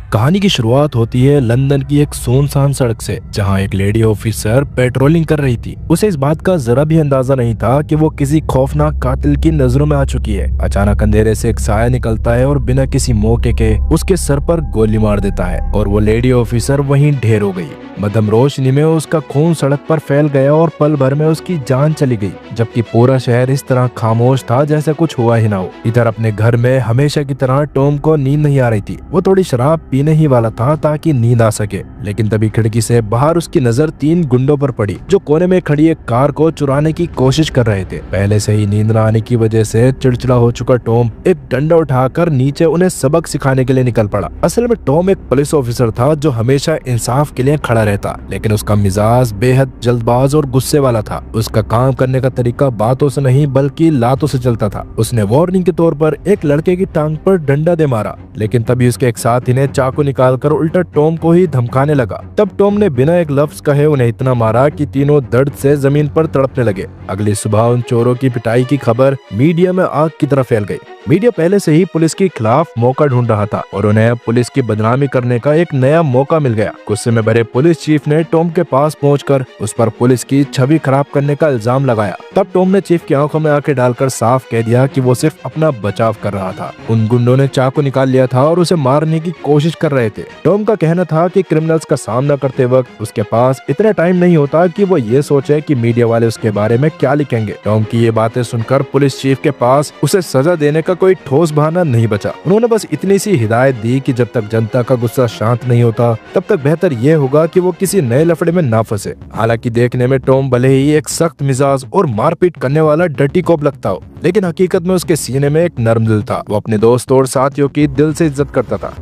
कहानी की शुरुआत होती है लंदन की एक सुनसान सड़क से, जहां एक लेडी ऑफिसर पेट्रोलिंग कर रही थी। उसे इस बात का जरा भी अंदाजा नहीं था कि वो किसी खौफनाक कातिल की नजरों में आ चुकी है। अचानक अंधेरे से एक साया निकलता है और बिना किसी मौके के उसके सर पर गोली मार देता है और वो लेडी ऑफिसर वहीं ढेर हो गई। मध्यम रोशनी में उसका खून सड़क पर फैल गया और पल भर में उसकी जान चली गई, जबकि पूरा शहर इस तरह खामोश था जैसे कुछ हुआ ही ना हो। इधर अपने घर में हमेशा की तरह टॉम को नींद नहीं आ रही थी। वो थोड़ी शराब पीने ही वाला था ताकि नींद आ सके, लेकिन तभी खिड़की से बाहर उसकी नजर 3 गुंडों पर पड़ी जो कोने में खड़ी एक कार को चुराने की कोशिश कर रहे थे। पहले से ही नींद न आने की वजह से चिड़चिड़ा हो चुका टॉम एक डंडा उठाकर नीचे उन्हें सबक सिखाने के लिए निकल पड़ा। असल में टॉम एक पुलिस ऑफिसर था जो हमेशा इंसाफ के लिए खड़ा रहता, लेकिन उसका मिजाज बेहद जल्दबाज और गुस्से वाला था। उसका काम करने का तरीका बातों से नहीं बल्कि लातों से चलता था। उसने वार्निंग के तौर पर एक लड़के की टांग पर डंडा दे मारा, लेकिन तभी उसके एक साथी ने चाकू निकालकर उल्टा टॉम को ही धमकाने लगा। तब टॉम ने बिना एक लफ्ज कहे उन्हें इतना मारा कि तीनों दर्द से जमीन पर तड़पने लगे। अगली सुबह उन चोरों की पिटाई की खबर मीडिया में आग की तरह फैल गई। मीडिया पहले से ही पुलिस के खिलाफ मौका ढूंढ रहा था और उन्हें पुलिस की बदनामी करने का एक नया मौका मिल गया। गुस्से में भरे पुलिस चीफ ने टॉम के पास पहुंचकर उस पर पुलिस की छवि खराब करने का इल्जाम लगाया। तब टॉम ने चीफ की आंखों में आंखें डालकर साफ कह दिया कि वो सिर्फ अपना बचाव कर रहा था। उन गुंडों ने चाकू निकाल लिया था और उसे मारने की कोशिश कर रहे थे। टॉम का कहना था कि क्रिमिनल्स का सामना करते वक्त उसके पास इतना टाइम नहीं होता कि वो ये सोचे कि मीडिया वाले उसके बारे में क्या लिखेंगे। टॉम की ये बातें सुनकर पुलिस चीफ के पास उसे सजा देने का कोई ठोस बहाना नहीं बचा। उन्होंने बस इतनी सी हिदायत दी कि जब तक जनता का गुस्सा शांत नहीं होता तब तक बेहतर ये होगा कि वो किसी नए लफड़े में ना फंसे। हालांकि देखने में टॉम भले ही एक सख्त मिजाज और मारपीट करने वाला डर्टी कॉप लगता हो, लेकिन हकीकत में उसके सीने में एक नर्म दिल था। वो अपने दोस्तों और साथियों की दिल से इज्जत करता था।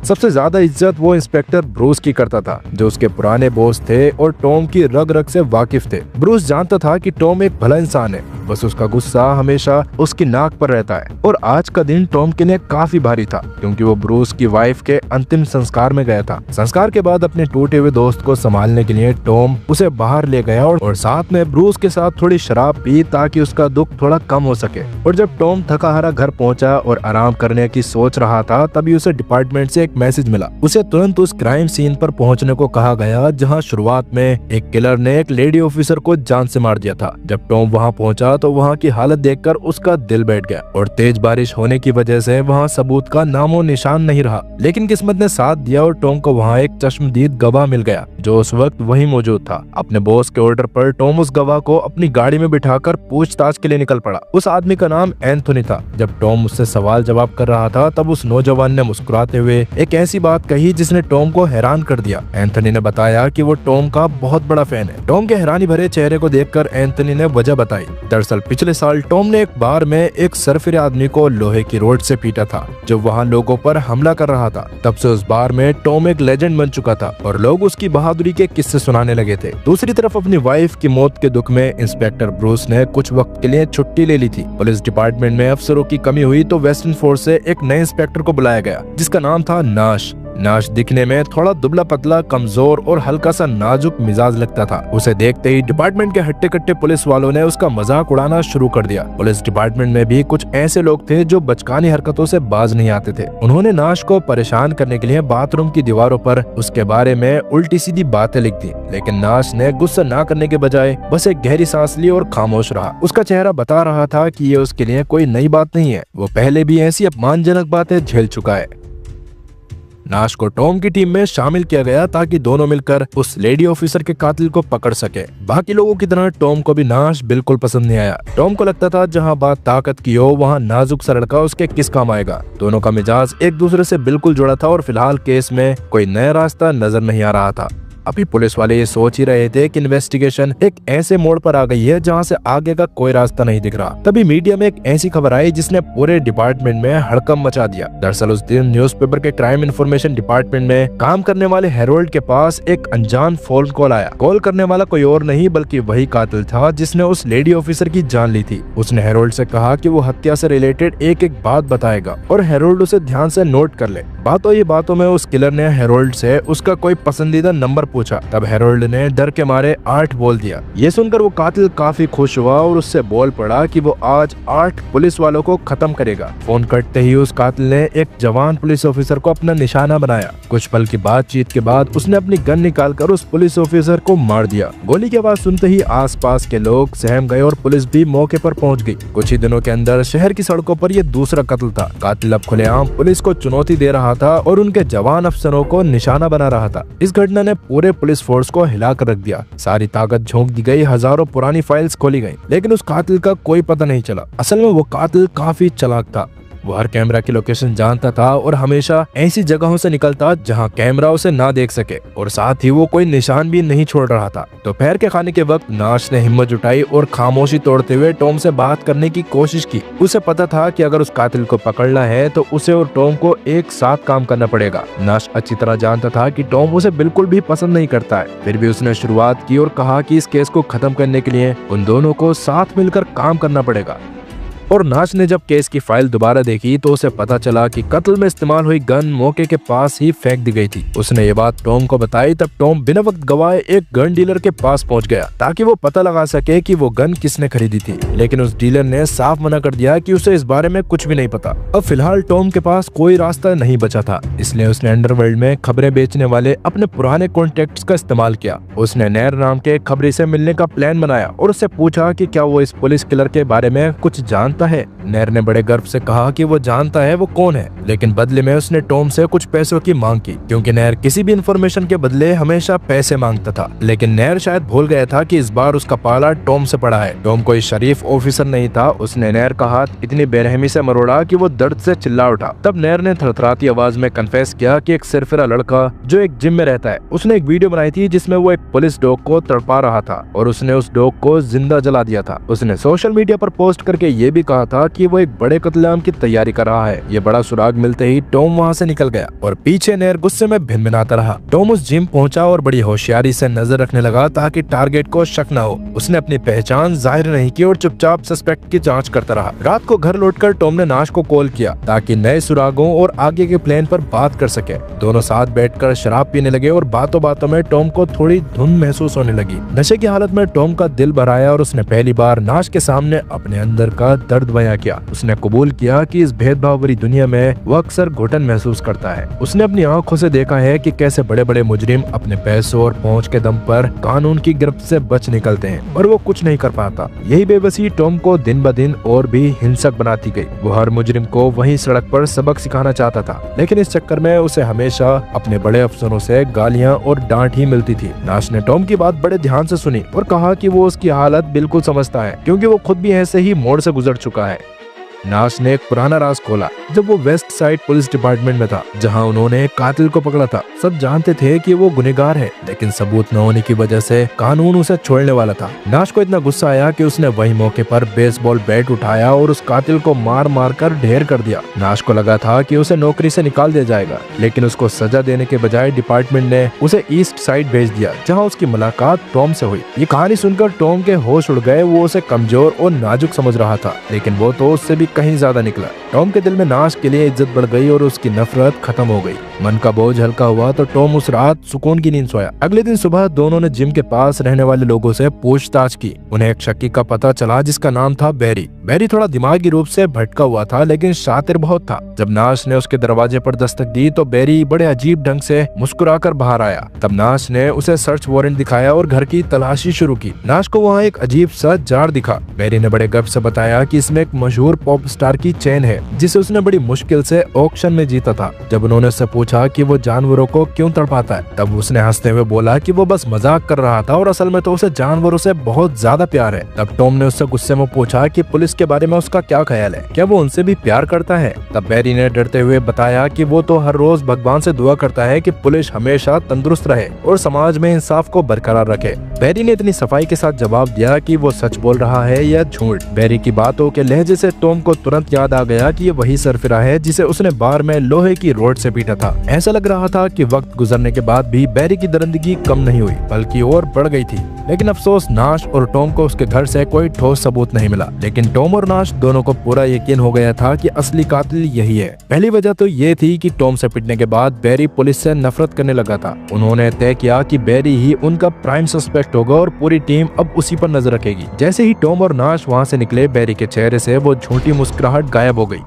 सबसे ज्यादा इज्जत वो इंस्पेक्टर ब्रूस की करता था, जो उसके पुराने बॉस थे और टॉम की रग रग से वाकिफ थे। ब्रूस जानता था कि टॉम एक भला इंसान है, बस उसका गुस्सा हमेशा उसकी नाक पर रहता है। और आज का दिन टॉम के लिए काफी भारी था, क्योंकि वो ब्रूस की वाइफ के अंतिम संस्कार में गया था। संस्कार के बाद अपने टूटे हुए दोस्त को संभालने के लिए टॉम उसे बाहर ले गया और साथ में ब्रूस के साथ थोड़ी शराब पी ताकि उसका दुख थोड़ा कम हो सके। और जब टॉम थका हारा घर पहुंचा और आराम करने की सोच रहा था, तभी उसे डिपार्टमेंट से एक मैसेज मिला। उसे तुरंत उस क्राइम सीन पर पहुंचने को कहा गया जहां शुरुआत में एक किलर ने एक लेडी ऑफिसर को जान से मार दिया था। जब टॉम वहां पहुंचा तो वहां की हालत देखकर उसका दिल बैठ गया और तेज बारिश होने की वजह से वहां सबूत का नामो निशान नहीं रहा। लेकिन किस्मत ने साथ दिया और टॉम को वहां एक चश्मदीद गवाह मिल गया जो उस वक्त वहीं मौजूद था। अपने बॉस के ऑर्डर पर टॉम उस गवाह को अपनी गाड़ी में बिठाकर पूछताछ के लिए निकल पड़ा। उस आदमी का नाम एंथोनी था। जब टॉम उससे सवाल जवाब कर रहा था तब उस नौजवान ने मुस्कुराते हुए एक ऐसी बात कही जिसने टॉम को हैरान कर दिया। एंथोनी ने बताया कि वो टॉम का बहुत बड़ा फैन है। टॉम के हैरानी भरे चेहरे को देखकर एंथोनी ने वजह बताई। दरअसल पिछले साल टॉम ने एक बार में एक सरफिरे आदमी को लोहे की रोड से पीटा था जो वहाँ लोगों पर हमला कर रहा था। तब से उस बार में टॉम एक लेजेंड बन चुका था और लोग उसकी बहादुरी के किस्से सुनाने लगे थे। दूसरी तरफ अपनी वाइफ की मौत के दुख में इंस्पेक्टर ब्रूस ने कुछ वक्त के लिए छुट्टी ले ली थी। पुलिस डिपार्टमेंट में अफसरों की कमी हुई तो वेस्टर्न फोर्स से एक नए इंस्पेक्टर को बुलाया गया जिसका नाम था नाश। नाश दिखने में थोड़ा दुबला पतला, कमजोर और हल्का सा नाजुक मिजाज लगता था। उसे देखते ही डिपार्टमेंट के हट्टे कट्टे पुलिस वालों ने उसका मजाक उड़ाना शुरू कर दिया। पुलिस डिपार्टमेंट में भी कुछ ऐसे लोग थे जो बचकानी हरकतों से बाज नहीं आते थे। उन्होंने नाश को परेशान करने के लिए बाथरूम की दीवारों पर उसके बारे में उल्टी सीधी बातें लिख दी, लेकिन नाश ने गुस्सा ना करने के बजाय बस एक गहरी सांस ली और खामोश रहा। उसका चेहरा बता रहा था कि ये उसके लिए कोई नई बात नहीं है, वो पहले भी ऐसी अपमानजनक बातें झेल चुका है। नाश को टॉम की टीम में शामिल किया गया ताकि दोनों मिलकर उस लेडी ऑफिसर के कातिल को पकड़ सके। बाकी लोगों की तरह टॉम को भी नाश बिल्कुल पसंद नहीं आया। टॉम को लगता था जहां बात ताकत की हो वहां नाजुक सा लड़का उसके किस काम आएगा। दोनों का मिजाज एक दूसरे से बिल्कुल जुड़ा था और फिलहाल केस में कोई नया रास्ता नजर नहीं आ रहा था। अभी पुलिस वाले ये सोच ही रहे थे कि इन्वेस्टिगेशन एक ऐसे मोड़ पर आ गई है जहां से आगे का कोई रास्ता नहीं दिख रहा। तभी मीडिया में एक ऐसी खबर आई जिसने पूरे डिपार्टमेंट में हड़कंप मचा दिया। दरअसल उस दिन न्यूज़पेपर के क्राइम इंफॉर्मेशन डिपार्टमेंट में काम करने वाले हेरोल्ड के पास एक अनजान फोन कॉल आया। कॉल करने वाला कोई और नहीं बल्कि वही कातिल था जिसने उस लेडी ऑफिसर की जान ली थी। उसने हेरोल्ड से कहा कि वो हत्या से रिलेटेड एक एक बात बताएगा और हेरोल्ड उसे ध्यान से नोट कर ले। बातों ही बातों में उस किलर ने हेरोल्ड से उसका कोई पसंदीदा नंबर पूछा। तब हेरोल्ड ने डर के मारे 8 बोल दिया। ये सुनकर वो कातिल काफी खुश हुआ और उससे बोल पड़ा कि वो आज 8 पुलिस वालों को खत्म करेगा। फोन कटते ही उस कातिल ने एक जवान पुलिस ऑफिसर को अपना निशाना बनाया। कुछ पल की बातचीत के बाद उसने अपनी गन निकालकर उस पुलिस ऑफिसर को मार दिया। गोली की आवाज सुनते ही आसपास के लोग सहम गए और पुलिस भी मौके पर पहुंच गई। कुछ ही दिनों के अंदर शहर की सड़कों पर ये दूसरा कत्ल था। कातिल अब खुलेआम पुलिस को चुनौती दे रहा था और उनके जवान अफसरों को निशाना बना रहा था। इस घटना ने पूरे पुलिस फोर्स को हिलाकर रख दिया। सारी ताकत झोंक दी गई, हजारों पुरानी फाइल्स खोली गई, लेकिन उस कातिल का कोई पता नहीं चला। असल में वो कातिल काफी चालाक था। वो हर कैमरा की लोकेशन जानता था और हमेशा ऐसी जगहों से निकलता जहां कैमरा उसे ना देख सके, और साथ ही वो कोई निशान भी नहीं छोड़ रहा था। दोपहर के खाने के वक्त नाश ने हिम्मत जुटाई और खामोशी तोड़ते हुए टॉम से बात करने की कोशिश की। उसे पता था कि अगर उस कातिल को पकड़ना है तो उसे और टॉम को एक साथ काम करना पड़ेगा। नाश अच्छी तरह जानता था कि टॉम उसे बिल्कुल भी पसंद नहीं करता है, फिर भी उसने शुरुआत की और कहा कि इस केस को खत्म करने के लिए उन दोनों को साथ मिलकर काम करना पड़ेगा। और नाश ने जब केस की फाइल दोबारा देखी तो उसे पता चला कि कत्ल में इस्तेमाल हुई गन मौके के पास ही फेंक दी गई थी। उसने ये बात टॉम को बताई। तब टॉम बिना वक्त गवाए एक गन डीलर के पास पहुंच गया ताकि वो पता लगा सके कि वो गन किसने खरीदी थी, लेकिन उस डीलर ने साफ मना कर दिया कि उसे इस बारे में कुछ भी नहीं पता। अब फिलहाल टॉम के पास कोई रास्ता नहीं बचा था, इसलिए उसने अंडरवर्ल्ड में खबरें बेचने वाले अपने पुराने कॉन्टेक्ट्स का इस्तेमाल किया। उसने नैर नाम के खबरी से मिलने का प्लान बनाया और उससे पूछा कि क्या वो इस पुलिस किलर के बारे में कुछ जानता है। नैर ने बड़े गर्व से कहा कि वो जानता है वो कौन है, लेकिन बदले में उसने टॉम से कुछ पैसों की मांग की, क्योंकि नैर किसी भी इंफॉर्मेशन के बदले हमेशा पैसे मांगता था। लेकिन नैर शायद भूल गया था कि इस बार उसका पाला टॉम से पड़ा है। टॉम कोई शरीफ ऑफिसर नहीं था। उसने नैर का हाथ इतनी बेरहमी से मरोड़ा कि वो दर्द से चिल्ला उठा। तब नैर ने थरथराती आवाज में कन्फेस किया कि एक सिरफिरा लड़का जो एक जिम में रहता है, उसने एक वीडियो बनाई थी जिसमें वो एक पुलिस डॉग को तड़पा रहा था और उसने उस डॉग को जिंदा जला दिया था। उसने सोशल मीडिया पर पोस्ट करके ये भी कहा था कि वो एक बड़े कत्लेआम की तैयारी कर रहा है। ये बड़ा सुराग मिलते ही टॉम वहाँ से निकल गया और पीछे नैर गुस्से में भिनभिनाता रहा। टॉम उस जिम पहुंचा और बड़ी होशियारी से नजर रखने लगा ताकि टारगेट को शक न हो। उसने अपनी पहचान जाहिर नहीं की और चुपचाप सस्पेक्ट की जांच करता रहा। रात को घर लौटकर टॉम ने नाश को कॉल किया ताकि नए सुरागों और आगे के प्लान पर बात कर सके। दोनों साथ बैठकर शराब पीने लगे और बातों बातों में टॉम को थोड़ी धुन महसूस होने लगी। नशे की हालत में टॉम का दिल भर आया और उसने पहली बार नाश के सामने अपने अंदर का दर्द बयां किया। उसने कबूल किया कि इस भेदभाव भरी दुनिया में वो अक्सर घुटन महसूस करता है। उसने अपनी आंखों से देखा है कि कैसे बड़े बड़े मुजरिम अपने पैसों और पहुंच के दम पर कानून की गिरफ्त से बच निकलते हैं और वो कुछ नहीं कर पाता। यही बेबसी टॉम को दिन ब दिन और भी हिंसक बनाती गई। वो हर मुजरिम को वहीं सड़क पर सबक सिखाना चाहता था, लेकिन इस चक्कर में उसे हमेशा अपने बड़े अफसरों से गालियां और डांट ही मिलती थी। नाश ने टॉम की बात बड़े ध्यान से सुनी और कहा कि वो उसकी हालत बिल्कुल समझता है, क्योंकि वो खुद भी ऐसे ही मोड़ से गुजर चुका है। नाश ने एक पुराना राज खोला जब वो वेस्ट साइड पुलिस डिपार्टमेंट में था, जहां उन्होंने कातिल को पकड़ा था। सब जानते थे कि वो गुनहगार है, लेकिन सबूत न होने की वजह से कानून उसे छोड़ने वाला था। नाश को इतना गुस्सा आया कि उसने वही मौके पर बेसबॉल बैट उठाया और उस कातिल को मार मार कर ढेर कर दिया। नाश को लगा था कि उसे नौकरी से निकाल दिया जाएगा, लेकिन उसको सजा देने के बजाय डिपार्टमेंट ने उसे ईस्ट साइड भेज दिया, जहाँ उसकी मुलाकात टॉम से हुई। ये कहानी सुनकर टॉम के होश उड़ गए। वो उसे कमजोर और नाजुक समझ रहा था, लेकिन वो तो उससे भी कहीं ज्यादा निकला। टॉम के दिल में नाश के लिए इज्जत बढ़ गई और उसकी नफरत खत्म हो गई। मन का बोझ हल्का हुआ तो टॉम उस रात सुकून की नींद सोया। अगले दिन सुबह दोनों ने जिम के पास रहने वाले लोगों से पूछताछ की। उन्हें एक शक्की का पता चला जिसका नाम था बैरी। बैरी थोड़ा दिमागी रूप से भटका हुआ था, लेकिन शातिर बहुत था। जब नाश ने उसके दरवाजे पर दस्तक दी तो बैरी बड़े अजीब ढंग से मुस्कुराकर बाहर आया। तब नाश ने उसे सर्च वारंट दिखाया और घर की तलाशी शुरू की। नाश को वहाँ एक अजीब सा जार दिखा। बैरी ने बड़े गर्व से बताया कि इसमें एक मशहूर पॉप स्टार की चेन है, जिसे उसने बड़ी मुश्किल से ऑक्शन में जीता था। जब उन्होंने उससे पूछा कि वो जानवरों को क्यों तड़पाता है, तब उसने हंसते हुए बोला कि वो बस मजाक कर रहा था और असल में तो उसे जानवरों से बहुत ज्यादा प्यार है। तब टॉम ने उससे गुस्से में पूछा कि पुलिस के बारे में उसका क्या ख्याल है, क्या वो उनसे भी प्यार करता है। तब बैरी ने डरते हुए बताया कि वो तो हर रोज भगवान से दुआ करता है कि पुलिस हमेशा तंदुरुस्त रहे और समाज में इंसाफ को बरकरार रखे। बैरी ने इतनी सफाई के साथ जवाब दिया कि वो सच बोल रहा है या झूठ। बैरी की बातों के लहजे से टॉम को तुरंत याद आ गया कि ये वही सरफिरा है जिसे उसने बार में लोहे की रोड से पीटा था। ऐसा लग रहा था कि वक्त गुजरने के बाद भी बैरी की दरिंदगी कम नहीं हुई बल्कि और बढ़ गई थी। लेकिन अफसोस, नाश और टॉम को उसके घर से कोई ठोस सबूत नहीं मिला। लेकिन टॉम और नाश दोनों को पूरा यकीन हो गया था कि असली कातिल यही है। पहली वजह तो ये थी कि टॉम से पिटने के बाद बैरी पुलिस से नफरत करने लगा था। उन्होंने तय किया कि बैरी ही उनका प्राइम सस्पेक्ट होगा और पूरी टीम अब उसी पर नजर रखेगी। जैसे ही टॉम और नाश वहाँ से निकले, बैरी के चेहरे से वो झूठी मुस्कुराहट गायब हो गई।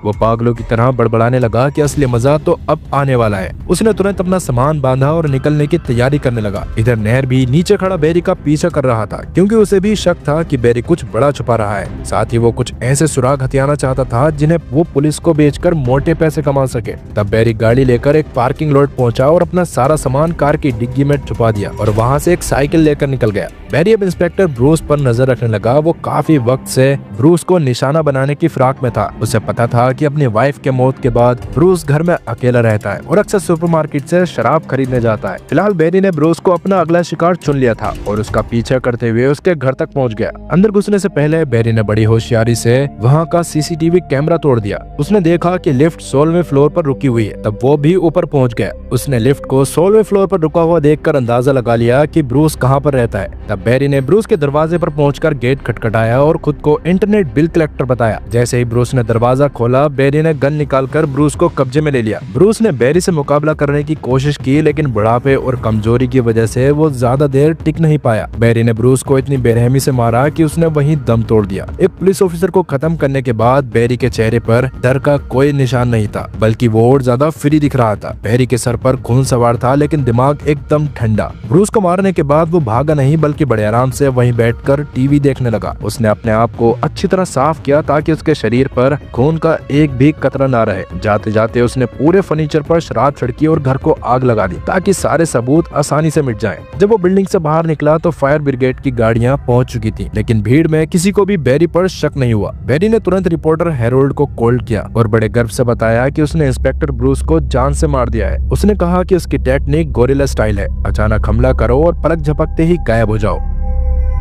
वो पागलों की तरह बड़बड़ाने लगा कि असली मजा तो अब आने वाला है। उसने तुरंत अपना सामान बांधा और निकलने की तैयारी करने लगा। इधर नहर भी नीचे खड़ा बैरी का पीछा कर रहा था, क्योंकि उसे भी शक था कि बैरी कुछ बड़ा छुपा रहा है। साथ ही वो कुछ ऐसे सुराग हथियाना चाहता था जिन्हें वो पुलिस को बेचकर मोटे पैसे कमा सके। तब बैरी गाड़ी लेकर एक पार्किंग लॉट पहुंचा और अपना सारा सामान कार की डिग्गी में छुपा दिया और वहाँ से एक साइकिल लेकर निकल गया। बैरी अब इंस्पेक्टर ब्रूस पर नजर रखने लगा। वो काफी वक्त से ब्रूस को निशाना बनाने की फिराक में था। उसे पता था कि अपनी वाइफ के मौत के बाद ब्रूस घर में अकेला रहता है और अक्सर सुपरमार्केट से शराब खरीदने जाता है। फिलहाल बैरी ने ब्रूस को अपना अगला शिकार चुन लिया था और उसका पीछा करते हुए उसके घर तक पहुंच गया। अंदर घुसने से पहले बैरी ने बड़ी होशियारी से वहां का सीसीटीवी कैमरा तोड़ दिया। उसने देखा कि लिफ्ट 16वें फ्लोर पर रुकी हुई है। तब वो भी ऊपर पहुंच गया। उसने लिफ्ट को 16वें फ्लोर पर रुका हुआ देखकर अंदाजा लगा लिया कि ब्रूस कहां पर रहता है। तब बैरी ने ब्रूस के दरवाजे पर पहुंचकर गेट खटखटाया और खुद को इंटरनेट बिल कलेक्टर बताया। जैसे ही ब्रूस ने दरवाजा खोला, बैरी ने गन निकालकर ब्रूस को कब्जे में ले लिया। ब्रूस ने बैरी से मुकाबला करने की कोशिश की, लेकिन बुढ़ापे और कमजोरी की वजह से वो ज्यादा देर टिक नहीं पाया। बैरी ने ब्रूस को इतनी बेरहमी से मारा कि उसने वहीं दम तोड़ दिया। एक पुलिस ऑफिसर को खत्म करने के बाद बैरी के चेहरे पर डर का कोई निशान नहीं था, बल्कि वो और ज्यादा फ्री दिख रहा था। बैरी के सर पर खून सवार था, लेकिन दिमाग एकदम ठंडा। ब्रूस को मारने के बाद वो भागा नहीं, बल्कि बड़े आराम से वहीं बैठकर टीवी देखने लगा। उसने अपने आप को अच्छी तरह साफ किया ताकि उसके शरीर पर खून का एक भी कतरा ना रहे। जाते जाते उसने पूरे फर्नीचर पर शराब छिड़की और घर को आग लगा दी ताकि सारे सबूत आसानी से मिट जाएं। जब वो बिल्डिंग से बाहर निकला तो फायर ब्रिगेड की गाड़ियां पहुंच चुकी थी, लेकिन भीड़ में किसी को भी बैरी पर शक नहीं हुआ। बैरी ने तुरंत रिपोर्टर हेरोल्ड को कॉल किया और बड़े गर्व से बताया कि उसने इंस्पेक्टर ब्रूस को जान से मार दिया है। उसने कहा कि उसकी टेक्निक गोरिल्ला स्टाइल है, अचानक हमला करो और पलक झपकते ही गायब हो जाओ।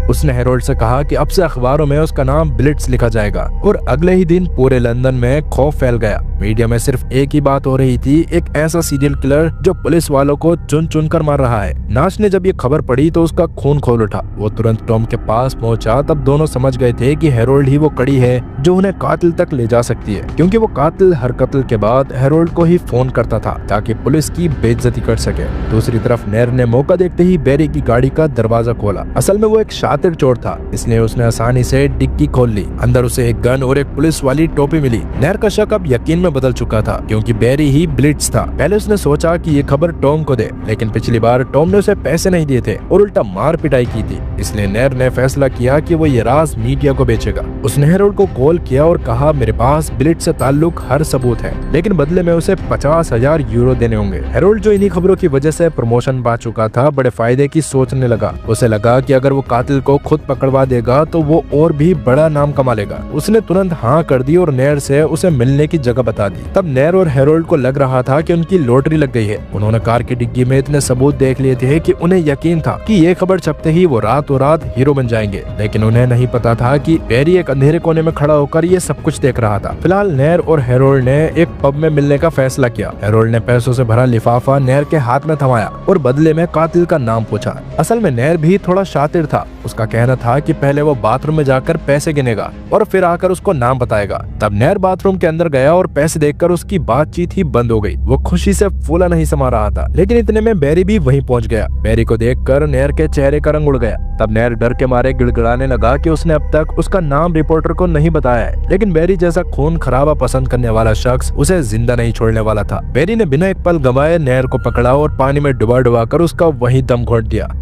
उसने हेरोल्ड से कहा कि अब से अखबारों में उसका नाम ब्लिट्स लिखा जाएगा और अगले ही दिन पूरे लंदन में खौफ फैल गया। मीडिया में सिर्फ एक ही बात हो रही थी, एक ऐसा सीरियल किलर जो पुलिस वालों को चुन चुन कर मार रहा है। नाश ने जब ये खबर पढ़ी तो उसका खून खोल उठा। वो तुरंत टॉम के पास पहुंचा। तब दोनों समझ गए थे कि हेरोल्ड ही वो कड़ी है जो उन्हें कातिल तक ले जा सकती है, क्योंकि वो कातिल हर कत्ल के बाद हेरोल्ड को ही फोन करता था ताकि पुलिस की बेइज्जती कर सके। दूसरी तरफ नैर ने मौका देखते ही बैरी की गाड़ी का दरवाजा खोला। असल में वो एक शातिर चोर था, इसलिए उसने आसानी से डिक्की खोल ली। अंदर उसे एक गन और एक पुलिस वाली टोपी मिली। नैर का शक अब यकीन में बदल चुका था, क्योंकि बैरी ही ब्लिट्स था। पहले उसने सोचा कि ये खबर टॉम को दे, लेकिन पिछली बार टॉम ने उसे पैसे नहीं दिए थे और उल्टा मार पिटाई की थी। इसलिए नैर ने फैसला किया कि वो ये राज मीडिया को बेचेगा। उसने हेरोल्ड को कॉल किया और कहा, मेरे पास ब्लिट्स से ताल्लुक हर सबूत है, लेकिन बदले में उसे 50,000 यूरो देने होंगे। हेरोल्ड जो इन्हीं खबरों की वजह से प्रमोशन पा चुका था, बड़े फायदे की सोचने लगा। उसे लगा कि अगर वो कातिल को खुद पकड़वा देगा तो वो और भी बड़ा नाम कमा लेगा। उसने तुरंत हाँ कर दी और नैर से उसे मिलने की जगह बता दी। तब नैर और हेरोल्ड को लग रहा था कि उनकी लॉटरी लग गई है। उन्होंने कार की डिग्गी में इतने सबूत देख लिए थे कि उन्हें यकीन था कि ये खबर छपते ही वो रातों रात हीरो बन जाएंगे, लेकिन उन्हें नहीं पता था कि बैरी एक अंधेरे कोने में खड़ा होकर ये सब कुछ देख रहा था। फिलहाल नैर और हेरोल्ड ने एक पब में मिलने का फैसला किया। हेरोल्ड ने पैसों से भरा लिफाफा नैर के हाथ में थमाया और बदले में कातिल का नाम पूछा। असल में नैर भी थोड़ा शातिर था। उसका कहना था कि पहले वो बाथरूम में जाकर पैसे गिनेगा और फिर आकर उसको नाम बताएगा। तब नैर बाथरूम के अंदर गया और पैसे देखकर उसकी बातचीत ही बंद हो गई। वो खुशी से फूला नहीं समा रहा था, लेकिन इतने में बैरी भी वहीं पहुंच गया। बैरी को देखकर नैर के चेहरे का रंग उड़ गया। तब नैर डर के मारे गिड़गिड़ाने लगा कि उसने अब तक उसका नाम रिपोर्टर को नहीं बताया है, लेकिन बैरी जैसा खून खराबा पसंद करने वाला शख्स उसे जिंदा नहीं छोड़ने वाला था। बैरी ने बिना एक पल गंवाए नैर को पकड़ा और पानी में डुबा डुबा कर उसका वहीं दम घोट दिया।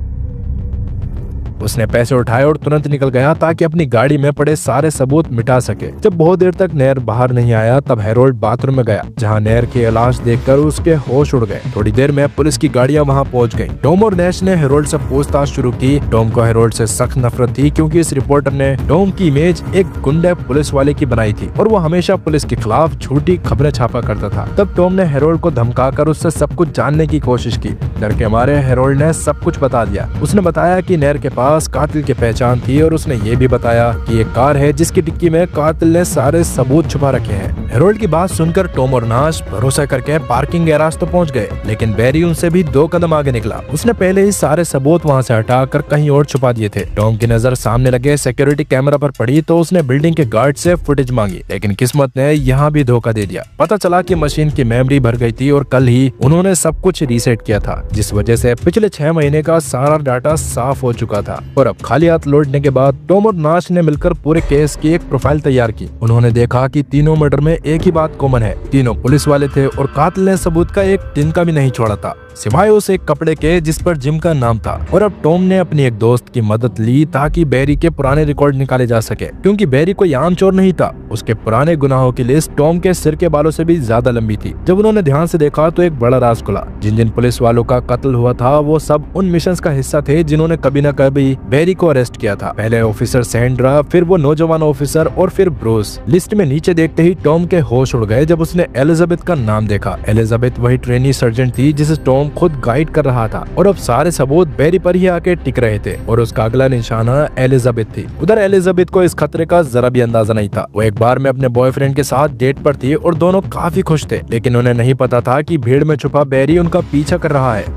उसने पैसे उठाए और तुरंत निकल गया ताकि अपनी गाड़ी में पड़े सारे सबूत मिटा सके। जब बहुत देर तक नैर बाहर नहीं आया, तब हेरोल्ड बाथरूम में गया, जहां नैर की लाश देखकर उसके होश उड़ गए। थोड़ी देर में पुलिस की गाड़ियां वहां पहुंच गईं। टॉम और नैश ने हेरोल्ड से पूछताछ शुरू की। टॉम को हेरोल्ड से सख्त नफरत थी, क्योंकि इस रिपोर्टर ने टॉम की इमेज एक गुंडे पुलिस वाले की बनाई थी और वो हमेशा पुलिस के खिलाफ झूठी खबरें छापा करता था। तब टॉम ने हेरोल्ड को धमकाकर उससे सब कुछ जानने की कोशिश की। डर के मारे हेरोल्ड ने सब कुछ बता दिया। उसने बताया कि नहर के पास कातिल की पहचान थी और उसने ये भी बताया कि एक कार है जिसकी डिक्की में कातिल ने सारे सबूत छुपा रखे हैं। हेरोल्ड की बात सुनकर टॉम और नाश भरोसा करके पार्किंग गैराज तो पहुंच गए, लेकिन बैरी उनसे भी 2 कदम आगे निकला। उसने पहले ही सारे सबूत वहां से हटाकर कहीं और छुपा दिए थे। टॉम की नजर सामने लगे सिक्योरिटी कैमरा पर पड़ी तो उसने बिल्डिंग के गार्ड से फुटेज मांगी, लेकिन किस्मत ने यहाँ भी धोखा दे दिया। पता चला कि मशीन की मेमोरी भर गई थी और कल ही उन्होंने सब कुछ रीसेट किया था, जिस वजह से पिछले 6 महीने का सारा डाटा साफ हो चुका था। और अब खाली हाथ लौटने के बाद टॉम और नाश ने मिलकर पूरे केस की एक प्रोफाइल तैयार की। उन्होंने देखा कि तीनों मर्डर में एक ही बात कॉमन है, तीनों पुलिस वाले थे और कातिल ने सबूत का एक तिनका भी नहीं छोड़ा था, सिवाय उस एक कपड़े के जिस पर जिम का नाम था। और अब टॉम ने अपनी एक दोस्त की मदद ली ताकि बैरी के पुराने रिकॉर्ड निकाले जा सके, क्योंकि बैरी कोई आम चोर नहीं था। उसके पुराने गुनाहों की लिस्ट टॉम के सिर के बालों से भी ज्यादा लंबी थी। जब उन्होंने ध्यान से देखा तो एक बड़ा राज खुला। जिन जिन पुलिस वालों का कत्ल हुआ था वो सब उन मिशंस का हिस्सा थे जिन्होंने कभी न कभी बैरी को अरेस्ट किया था। पहले ऑफिसर सैंड्रा, फिर वो नौजवान ऑफिसर और फिर ब्रूस। लिस्ट में नीचे देखते ही टॉम के होश उड़ गए जब उसने एलिजाबेथ का नाम देखा। एलिजाबेथ वही ट्रेनी सर्जेंट थी जिसे टॉम खुद गाइड कर रहा था, और अब सारे सबूत बैरी पर ही आके टिक रहे थे और उसका अगला निशाना एलिजाबेथ थी। उधर एलिजाबेथ को इस खतरे का जरा भी अंदाजा नहीं था। वो एक बार में अपने बॉयफ्रेंड के साथ डेट पर थी और दोनों काफी खुश थे, लेकिन उन्हें नहीं पता था कि भीड़ में छुपा बैरी उनका पीछा कर रहा है।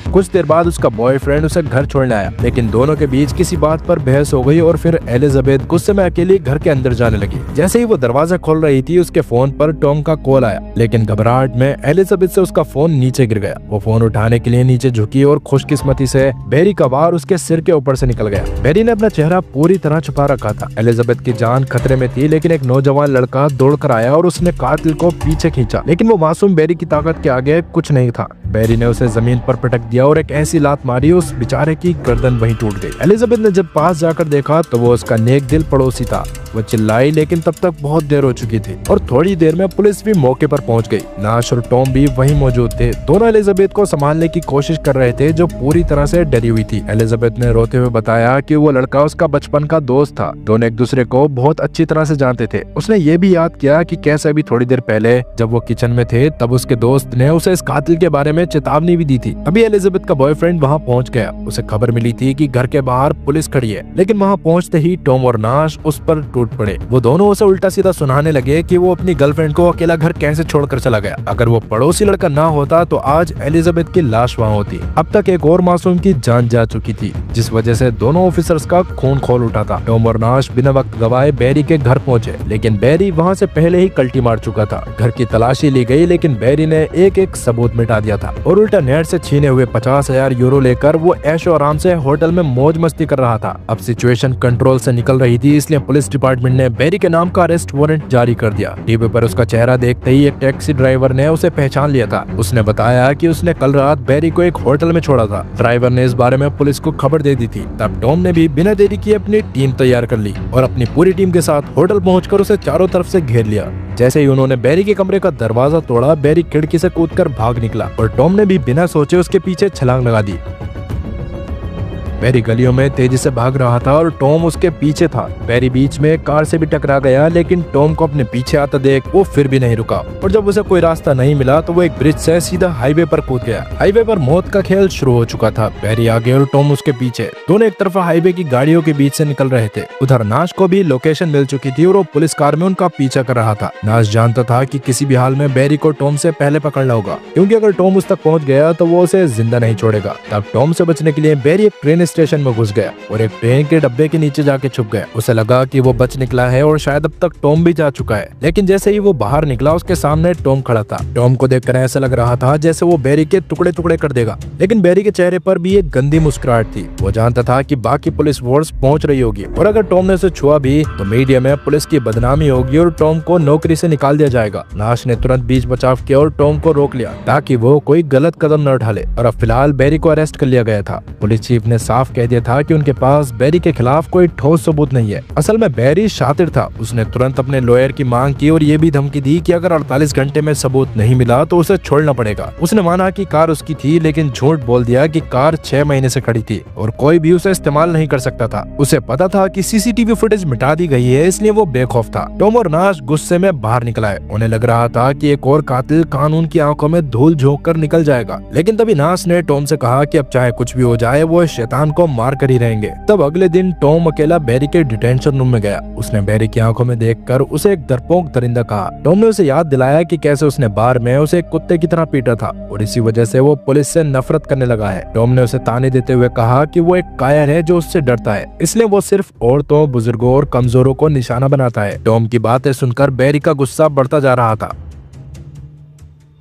कुछ देर बाद उसका बॉयफ्रेंड उसे घर छोड़ने आया, लेकिन दोनों के बीच किसी बात पर बहस हो गई और फिर एलिजाबेथ गुस्से में अकेली घर के अंदर जाने लगी। जैसे ही वो दरवाजा खोल रही थी उसके फोन पर टॉम का कॉल आया, लेकिन घबराहट में एलिजाबेथ से उसका फोन नीचे गिर गया। वो फोन उठाने के लिए नीचे झुकी और खुशकिस्मती से बैरी का वार उसके सिर के ऊपर से निकल गया। बैरी ने अपना चेहरा पूरी तरह छुपा रखा था। एलिजाबेथ की जान खतरे में थी, लेकिन एक नौजवान लड़का दौड़कर आया और उसने कातिल को पीछे खींचा, लेकिन वो मासूम बैरी की ताकत के आगे कुछ नहीं था। बैरी ने उसे जमीन पर पटक दिया और एक ऐसी लात मारी उस बेचारे की गर्दन वहीं टूट गई। एलिजाबेथ ने जब पास जाकर देखा तो वो उसका नेक दिल पड़ोसी था। वो चिल्लाई, लेकिन तब तक बहुत देर हो चुकी थी और थोड़ी देर में पुलिस भी मौके पर पहुंच गई। नाश और टॉम भी वहीं मौजूद थे। दोनों एलिजाबेथ को संभालने की कोशिश कर रहे थे, जो पूरी तरह से डरी हुई थी। एलिजाबेथ ने रोते हुए बताया कि वो लड़का उसका बचपन का दोस्त था। दोनों एक दूसरे को बहुत अच्छी तरह से जानते थे। उसने ये भी याद किया कि कैसे अभी थोड़ी देर पहले जब वो किचन में थे तब उसके दोस्त ने उसे इस कातिल के बारे में चेतावनी भी दी थी। अभी एलिजाबेथ का बॉयफ्रेंड वहाँ पहुँच गया। उसे खबर मिली थी कि घर के बाहर पुलिस खड़ी है, लेकिन वहाँ पहुँचते ही टॉम और नाश उस पर टूट पड़े। वो दोनों उसे उल्टा सीधा सुनाने लगे कि वो अपनी गर्लफ्रेंड को अकेला घर कैसे छोड़कर चला गया। अगर वो पड़ोसी लड़का ना होता तो आज एलिजाबेथ की लाश वहाँ होती। अब तक एक और मासूम की जान जा चुकी थी, जिस वजह से दोनों ऑफिसर्स का खून खोल उठा था। टॉम और नाश बिना वक्त गवाए बैरी के घर पहुंचे, लेकिन बैरी वहाँ से पहले ही कल्टी मार चुका था। घर की तलाशी ली गई, लेकिन बैरी ने एक एक सबूत मिटा दिया था और उल्टा नहर से छीने हुए 50,000 यूरो लेकर वो ऐशो आराम से होटल में मौज मस्ती कर रहा था। अब सिचुएशन कंट्रोल से निकल रही थी, इसलिए पुलिस डिपार्टमेंट ने बैरी के नाम का अरेस्ट वारंट जारी कर दिया। टीवी पर उसका चेहरा देखते ही एक टैक्सी ड्राइवर ने उसे पहचान लिया था। उसने बताया कि उसने कल रात बैरी को एक होटल में छोड़ा था। ड्राइवर ने इस बारे में पुलिस को खबर दे दी थी। तब टॉम ने भी बिना देरी किए अपनी टीम तैयार कर ली और अपनी पूरी टीम के साथ होटल पहुंचकर उसे चारों तरफ से घेर लिया। जैसे ही उन्होंने बैरी के कमरे का दरवाजा तोड़ा, बैरी खिड़की से कूदकर भाग निकला और टॉम ने भी बिना सोचे उसके पीछे छलांग लगा दी। बैरी गलियों में तेजी से भाग रहा था और टॉम उसके पीछे था। बैरी बीच में कार से भी टकरा गया, लेकिन टॉम को अपने पीछे आता देख वो फिर भी नहीं रुका और जब उसे कोई रास्ता नहीं मिला तो वो एक ब्रिज से सीधा हाईवे पर कूद गया। हाईवे पर मौत का खेल शुरू हो चुका था। बैरी आगे और टॉम उसके पीछे, दोनों एक तरफा हाईवे की गाड़ियों के बीच से निकल रहे थे। उधर नाश को भी लोकेशन मिल चुकी थी और वो पुलिस कार में उनका पीछा कर रहा था। नाश जानता था कि किसी भी हाल में बैरी को टॉम से पहले पकड़ना होगा, क्योंकि अगर टॉम उस तक पहुंच गया तो वो उसे जिंदा नहीं छोड़ेगा। तब टॉम से बचने के लिए बैरी एक ट्रेन स्टेशन में घुस गया और एक ट्रेन के डब्बे के नीचे जाके छुप गया। उसे लगा कि वो बच निकला है और शायद अब तक टॉम भी जा चुका है, लेकिन जैसे ही वो बाहर निकला उसके सामने टॉम खड़ा था। टॉम को देखकर ऐसा लग रहा था जैसे वो बैरी के टुकड़े टुकड़े कर देगा, लेकिन बैरी के चेहरे पर भी एक गंदी मुस्कुराहट थी। वो जानता था कि बाकी पुलिस फोर्स पहुंच रही होगी और अगर टॉम ने उसे छुआ भी तो मीडिया में पुलिस की बदनामी होगी और टॉम को नौकरी से निकाल दिया जाएगा। नाश ने तुरंत बीच बचाव किया और टॉम को रोक लिया ताकि वो कोई गलत कदम न उठा ले और अब फिलहाल बैरी को अरेस्ट कर लिया गया था। पुलिस चीफ ने साफ कह दिया था कि उनके पास बैरी के खिलाफ कोई ठोस सबूत नहीं है। असल में बैरी शातिर था, उसने तुरंत अपने लॉयर की मांग की और ये भी धमकी दी कि अगर 48 घंटे में सबूत नहीं मिला तो उसे छोड़ना पड़ेगा। उसने माना कि कार उसकी थी, लेकिन झूठ बोल दिया कि कार 6 महीने से खड़ी थी और कोई भी उसे इस्तेमाल नहीं कर सकता था। उसे पता था कि सीसीटीवी फुटेज मिटा दी गई है, इसलिए वो बेखौफ था। टॉम और नाश गुस्से में बाहर निकल आए। उन्हें लग रहा था कि एक और कातिल कानून की आंखों में धूल झोंक कर निकल जाएगा, लेकिन तभी नाश ने टॉम से कहा कि अब चाहे कुछ भी हो जाए वो शैतान को मार कर ही रहेंगे। तब अगले दिन टॉम अकेला बैरी के डिटेंशन रूम में गया। उसने बैरी की आंखों में देखकर उसे एक डरपोक दरिंदा कहा। टॉम ने उसे याद दिलाया कि कैसे उसने बार में उसे एक कुत्ते की तरह पीटा था और इसी वजह से वो पुलिस से नफरत करने लगा है। टॉम ने उसे ताने देते हुए कहा कि वो एक कायर है जो उससे डरता है, इसलिए वो सिर्फ औरतों, बुजुर्गों और कमजोरों को निशाना बनाता है। टॉम की बातें सुनकर बैरी का गुस्सा बढ़ता जा रहा था।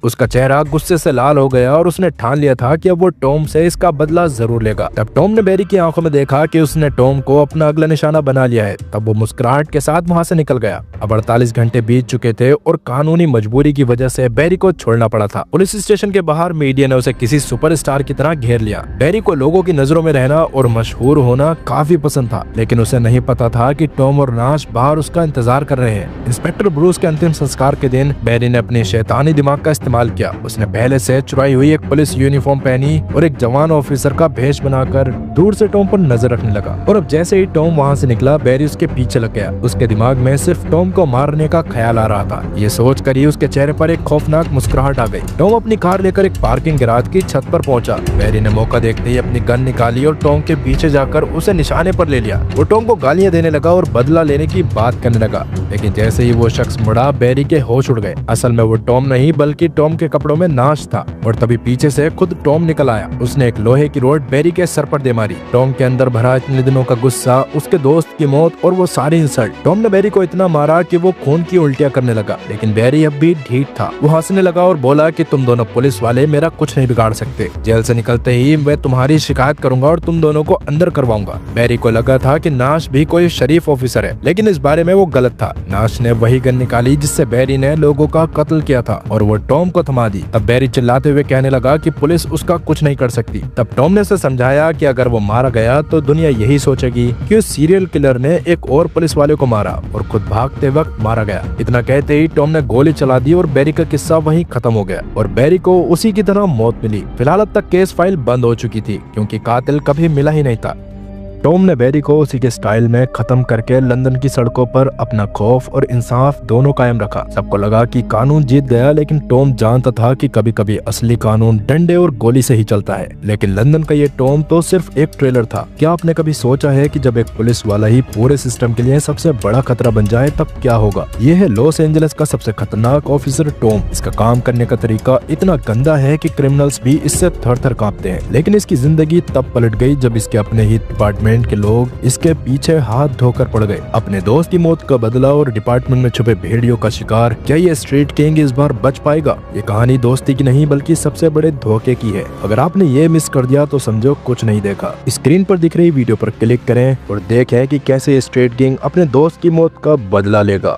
उसका चेहरा गुस्से से लाल हो गया और उसने ठान लिया था कि अब वो टॉम से इसका बदला जरूर लेगा। तब टॉम ने बैरी की आंखों में देखा कि उसने टॉम को अपना अगला निशाना बना लिया है। तब वो मुस्कुराहट के साथ वहां से निकल गया। अब 48 घंटे बीत चुके थे और कानूनी मजबूरी की वजह से बैरी को छोड़ना पड़ा था। पुलिस स्टेशन के बाहर मीडिया ने उसे किसी सुपरस्टार की तरह घेर लिया। बैरी को लोगों की नजरों में रहना और मशहूर होना काफी पसंद था, लेकिन उसे नहीं पता था कि टॉम और नाश बाहर उसका इंतजार कर रहे हैं। इंस्पेक्टर ब्रूस के अंतिम संस्कार के दिन बैरी ने अपने शैतानी दिमाग का इस्तेमाल किया। उसने पहले से चुराई हुई एक पुलिस यूनिफॉर्म पहनी और एक जवान ऑफिसर का भेष बनाकर दूर से टॉम पर नजर रखने लगा। और अब जैसे ही टॉम वहां से निकला, बैरी उसके पीछे लग गया। उसके दिमाग में सिर्फ टॉम को मारने का ख्याल आ रहा था। ये सोचकर ही उसके चेहरे पर एक खौफनाक मुस्कुराहट आ गई। टॉम अपनी कार लेकर एक पार्किंग गैराज की छत पर पहुंचा। बैरी ने मौका देखते ही अपनी गन निकाली और टॉम के पीछे जाकर उसे निशाने पर ले लिया। वो टॉम को गालियां देने लगा और बदला लेने की बात करने लगा, लेकिन जैसे ही वो शख्स मुड़ा, बैरी के होश उड़ गए। असल में वो टॉम नहीं बल्कि टॉम के कपड़ों में नाश था। और तभी पीछे से खुद टॉम निकल आया। उसने एक लोहे की रोड बैरी के सर पर दे मारी। टॉम के अंदर भरा इतने दिनों का गुस्सा, उसके दोस्त की मौत और वो सारी इंसल्ट। टॉम ने बैरी को इतना मारा कि वो खून की उल्टियां करने लगा, लेकिन बैरी अब भी ढीठ था। वो हंसने लगा और बोला कि तुम दोनों पुलिस वाले मेरा कुछ नहीं बिगाड़ सकते। जेल से निकलते ही मैं तुम्हारी शिकायत करूंगा और तुम दोनों को अंदर करवाऊंगा। बैरी को लगा था कि नाश भी कोई शरीफ ऑफिसर है, लेकिन इस बारे में वो गलत था। नाश ने वही गन निकाली जिससे बैरी ने लोगों का कत्ल किया था और वो टॉम को थमा दी। तब बैरी चिल्लाते हुए कहने लगा कि पुलिस उसका कुछ नहीं कर सकती। तब टॉम ने उसे समझाया कि अगर वो मारा गया तो दुनिया यही सोचेगी कि उस सीरियल किलर ने एक और पुलिस वाले को मारा और खुद भागते वक्त मारा गया। इतना कहते ही टॉम ने गोली चला दी और बैरी का किस्सा वहीं खत्म हो गया और बैरी को उसी की तरह मौत मिली। फिलहाल अब तक केस फाइल बंद हो चुकी थी क्योंकि कातिल कभी मिला ही नहीं था। टॉम ने बैरी को उसी के स्टाइल में खत्म करके लंदन की सड़कों पर अपना खौफ और इंसाफ दोनों कायम रखा। सबको लगा कि कानून जीत गया, लेकिन टॉम जानता था कि कभी कभी असली कानून डंडे और गोली से ही चलता है। लेकिन लंदन का ये टॉम तो सिर्फ एक ट्रेलर था। क्या आपने कभी सोचा है कि जब एक पुलिस वाला ही पूरे सिस्टम के लिए सबसे बड़ा खतरा बन जाए तब क्या होगा? ये है लॉस एंजलिस का सबसे खतरनाक ऑफिसर टॉम। इसका काम करने का तरीका इतना गंदा है कि क्रिमिनल्स भी इससे थर थर कांपते हैं। लेकिन इसकी जिंदगी तब पलट गई जब इसके अपने ही डिपार्टमेंट के लोग इसके पीछे हाथ धोकर पड़ गए। अपने दोस्त की मौत का बदला और डिपार्टमेंट में छुपे भेड़ियों का शिकार। क्या ये स्ट्रीट किंग इस बार बच पाएगा? ये कहानी दोस्ती की नहीं बल्कि सबसे बड़े धोखे की है। अगर आपने ये मिस कर दिया तो समझो कुछ नहीं देखा। स्क्रीन पर दिख रही वीडियो पर क्लिक करें और देखें कि कैसे ये स्ट्रीट किंग अपने दोस्त की मौत का बदला लेगा।